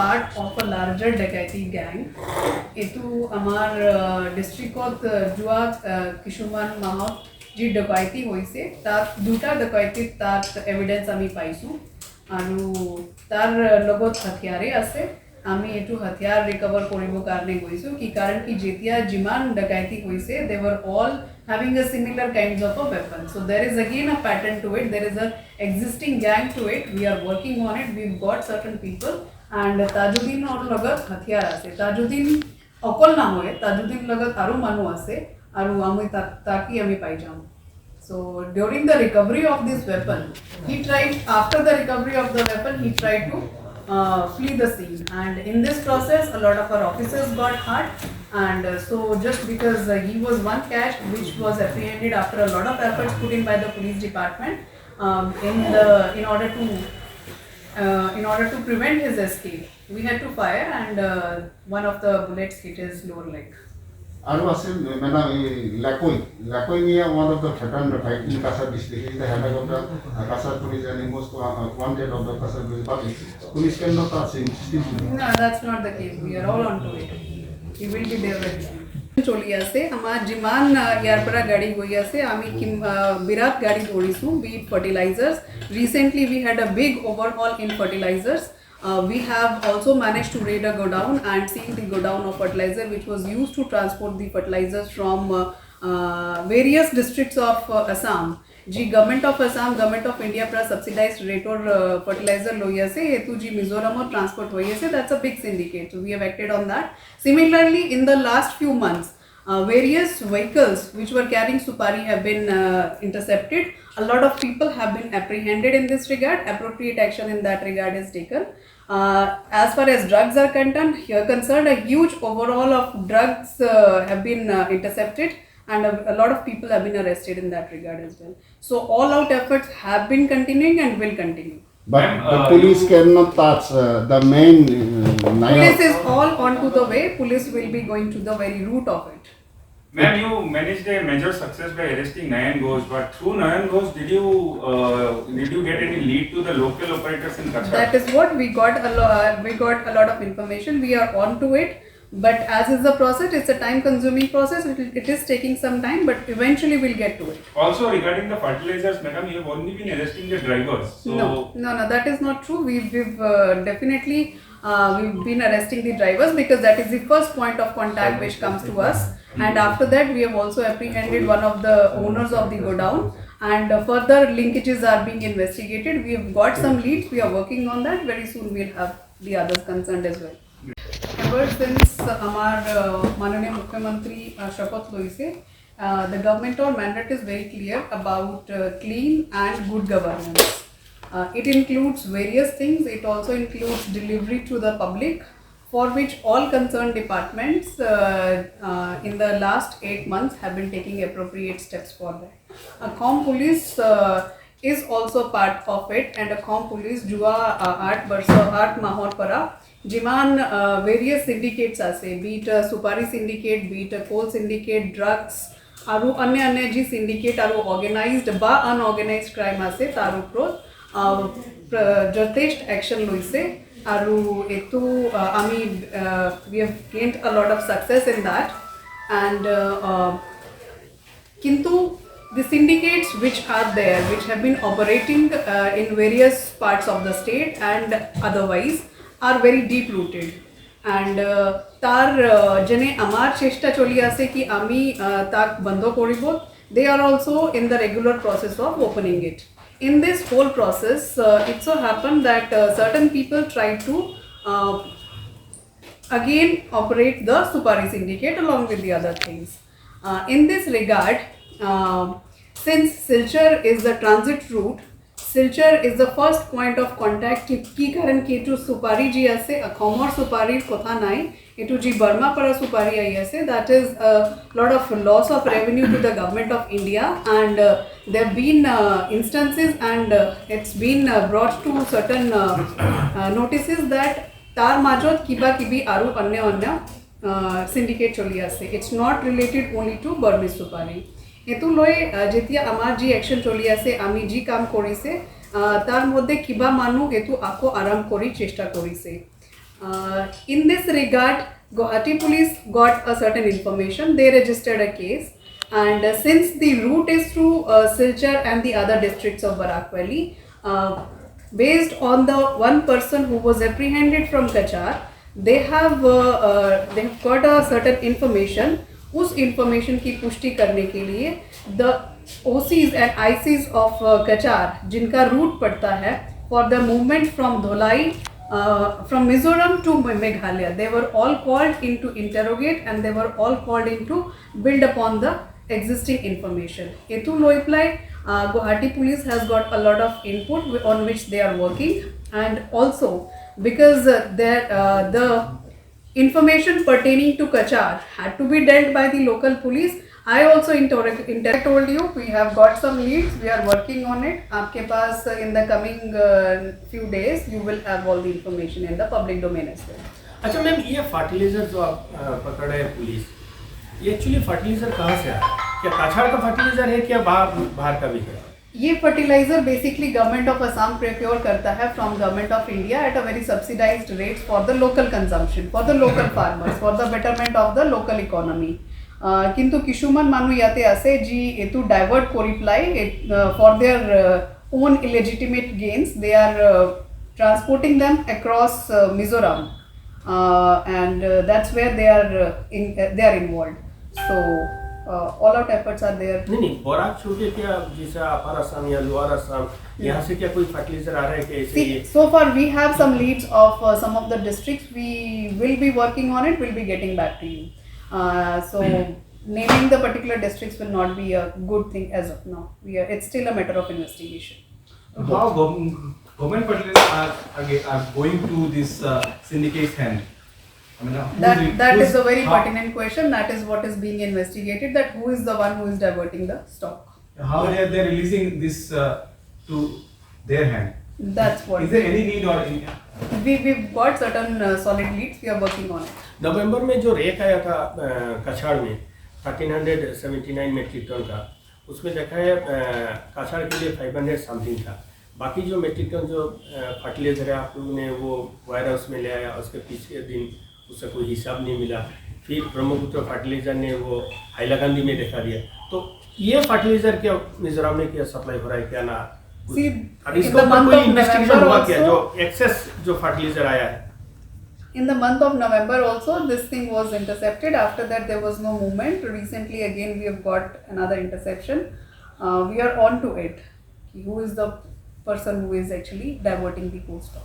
part of a larger dacoity gang. Etu amar district jua kishuman mahot ji dacoity hoise tat duta dacoity tat evidence ami paisu aru tar logot hathiare ase আমি এটু হাতিয়ার recover করিব কারণে গৈছো কি কারণ কি যেতিয়া জিমান ডাকাইতি হইছে they were all having a similar kinds of a weapon, so there is again a pattern to it, there is a existing gang to it, we are working on it, we've got certain people and Tajuddin ওর লগত হাতিয়ার আছে তাজুদ্দিন অকল না হয় তাজুদ্দিন লগত আরো মানুষ আছে আরো আমি তাকি আমি পাই যাম. So during the recovery of this weapon he tried, after the recovery of the weapon he tried to flee the scene, and in this process a lot of our officers got hurt, and so just because he was one catch which was apprehended after a lot of efforts put in by the police department in order to prevent his escape, we had to fire and one of the bullets hit his lower leg. Aru asil madam lakoi niya one of the threatened fight in Kasar district is the head of the Kasar police and most wanted of the Kasar police. Police cannot touch him. No, that's not the case. We are all on to it. He will be there very soon. চলি আছে আমার জিমান ইয়ার পৰা গাড়ি গই আছে আমি বিরাট গাড়ি দৌড়িছো বি fertilizers recently we had a big overhaul in fertilizers. We have also managed to raid a godown and seen the godown of fertilizer which was used to transport the fertilizers from various districts of Assam. जी government of Assam government of India पर subsidised rate और fertiliser लोया से हेतु जी मिजोरम और transport होइए से that's a big syndicate, so we have acted on that. Similarly, in the last few months various vehicles which were carrying supari have been intercepted. A lot of people have been apprehended in this regard. Appropriate action in that regard is taken. As far as drugs are concerned, a huge overhaul of drugs have been intercepted and a lot of people have been arrested in that regard as well. So all out efforts have been continuing and will continue. But the police cannot touch the main police is all on to the way. Police will be going to the very root of it. Ma'am, you managed a major success by arresting 9 ghosts, but through 9 ghosts, did you get any lead to the local operators in Kachar? That is what we got a lot of information. We are on to it, but as is the process, it's a time-consuming process. It is taking some time, but eventually we'll get to it. Also, regarding the fertilizers, madam, you have only been arresting the drivers. So No, that is not true. We've definitely we've been arresting the drivers because that is the first point of contact which comes to us. And after that, we have also apprehended one of the owners of the godown, and further linkages are being investigated. We have got some leads. We are working on that. Very soon, we'll have the others concerned as well. Ever since our Mananiya Mukhyamantri Shapath loise, the government or mandate is very clear about clean and good governance. It includes various things. It also includes delivery to the public, for which all concerned departments in the last 8 months have been taking appropriate steps for that. Com police is also part of it, and a com police jua 8 mahor para jiman various syndicates ase, be it a supari syndicate, be it a coal syndicate, drugs aru anya ji syndicate aru organized ba unorganized crime ase tar upor যথেষ্ট action loise. Aru etu we have gained a lot of success in that, and kintu the syndicates which are there, which have been operating in various parts of the state and otherwise, are very deep rooted, and tar jene amar chesta choli ase ki ami tak bando koribo, they are also in the regular process of opening it. In this whole process, it so happened that certain people tried to again operate the supari syndicate along with the other things. In this regard, since Silchar is the transit route, Silchar is the first point of contact ki karan ki to supari ji ase akhomor supari kotha nai etu ji Burma para supari ai ase, that is a lot of loss of revenue to the government of India, and there have been instances and it's been brought to certain notices that tar majot kiba kibi aru anya syndicate choli ase. It's not related only to Burmese supari. এতু লৈ যেতিয়া আমাৰ যি action চলি আছে আমি যি কাম কৰিছে তাৰ মধ্যে কিবা মানুহ এতু আকো আৰাম কৰি চেষ্টা কৰিছে In this regard, Guwahati police got a certain information. They registered a case, and since the route is through Silchar and the other districts of Barak Valley, based on the one person who was apprehended from Kachar, they have got a certain information. उस information की पुष्टि करने के लिए the OCs and ICs of Kachar, जिनका route पड़ता है for the movement from Dholai, from Mizoram to Meghalaya, they were all called in to interrogate, and they were all called in to build upon the existing information. Etu Loiplai, Guwahati police has got a lot of input on which they are working, and also because the information pertaining to Kachar had to be dealt by the local police. I also told you we have got some leads. We are working on it. आपके पास in the coming few days you will have all the information in the public domain as well. अच्छा ma'am, ये fertiliser जो आप पकड़ रहे हैं police, ये actually fertiliser कहाँ से आया? क्या काछाड़ का फर्टिलाइजर है क्या बाहर का भी है? ये fertilizer basically government of Assam procure करता है from government of India at a very subsidized rates for the local consumption, for the local farmers, for the betterment of the local economy. किंतु किशुमान मानु याते आसे जी एतु डाइवर्ट कोरिप्लाई for their own illegitimate gains. They are transporting them across Mizoram and that's where they are involved. So all out efforts are there. नहीं बोराक छोड़ के क्या जैसा अपर असम या लोअर असम यहाँ से क्या कोई फर्टिलाइजर आ रहा है क्या? See, so far we have some leads of some of the districts. We will be working on it. We'll be getting back to you. So naming the particular districts will not be a good thing as of now. It's still a matter of investigation. How government fertilizers are going to this syndicate's hand? I mean, That is a very pertinent question. That is what is being investigated. That who is the one who is diverting the stock? How they are releasing this to their hand? That's what. Is there any need or any? We've got certain solid leads. We are working on it. नवंबर में जो rake आया था काछाड़ में 1379 metric ton का, उसमें देखा है काछाड़ के लिए 500 समथिंग था. बाकी जो मेट्रिक टन जो फर्टिलाइजर है आप लोगों ने वो वायर हाउस में ले आया, उसके पिछले दिन उसका कोई हिसाब नहीं मिला. फिर ब्रह्मपुत्र फर्टिलाइजर ने वो हाइलाकांदी में दिखा दिया. तो ये फर्टिलाइजर क्या मिजोरम में क्या सप्लाई हो रहा है क्या ना? See, अभी in इसको the month कोई of इन्वेस्टिगेशन November हुआ क्या जो also, एक्सेस जो फर्टिलाइजर आया है? in the month of November also, this thing was intercepted. After that, there was no movement. Recently, again, we have got another interception. We are on to it. Who is the person who is actually diverting the coal stock?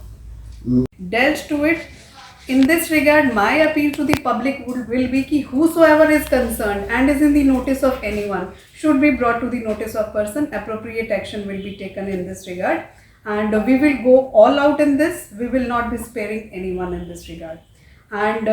Dealt to it. In this regard, my appeal to the public will be कि whosoever is concerned and is in the notice of anyone should be brought to the notice of person. Appropriate action will be taken in this regard. And we will go all out in this. We will not be sparing anyone in this regard. And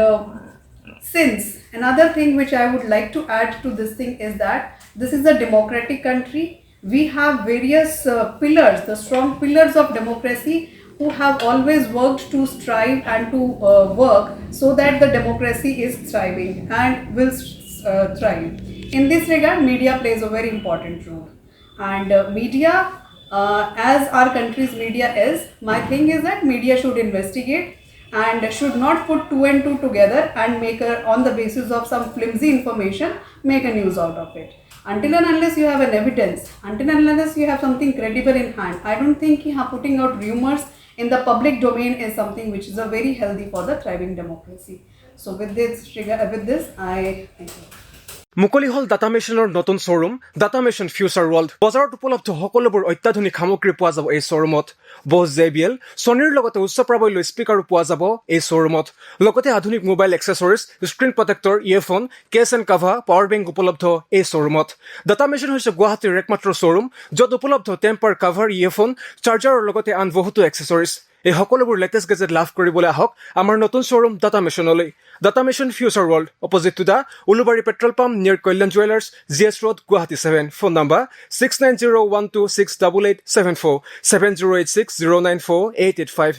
since another thing which I would like to add to this thing is that this is a democratic country. We have various pillars, the strong pillars of democracy, who have always worked to strive and to work so that the democracy is thriving and will thrive. In this regard, media plays a very important role. And media, as our country's media is, my thing is that media should investigate and should not put two and two together and make on the basis of some flimsy information, make a news out of it. Until and unless you have an evidence, until and unless you have something credible in hand, I don't think putting out rumors in the public domain is something which is a very healthy for the thriving democracy. So with this, I thank you. মুকলি হল data মেচিনৰ নতুন showroom data machine future world. বজাৰত উপলব্ধ সকলোবোৰ অত্যাধুনিক সামগ্ৰী পোৱা যাব এই শ্বৰুমত. বছ JBL, ছনীৰ লগতে উচ্চ প্ৰাবল্য স্পীকাৰো পোৱা যাব এই শ্বৰুমত. লগতে আধুনিক mobile accessories, screen protector, earphone, case and cover, power bank উপলব্ধ এই শ্বৰুমত. ডাটা মেচিন হৈছে গুৱাহাটীৰ একমাত্ৰ শ্বৰুম য'ত উপলব্ধ টেম্পাৰ, কাভাৰ, ইয়েৰফোন, চাৰ্জাৰৰ লগতে আন বহুতো এক্সেসৰিজ. এই সকলোবোৰ লেটেষ্ট গেজেট লাভ কৰিবলৈ আহক আমাৰ নতুন শ্বৰুম ডাটা মেচিনলৈ. Data machine future world, opposite to the Ulubari petrol pump near Kalyan jewellers, GS Road, Guwahati 7. Phone number 6901268874, 7086094885.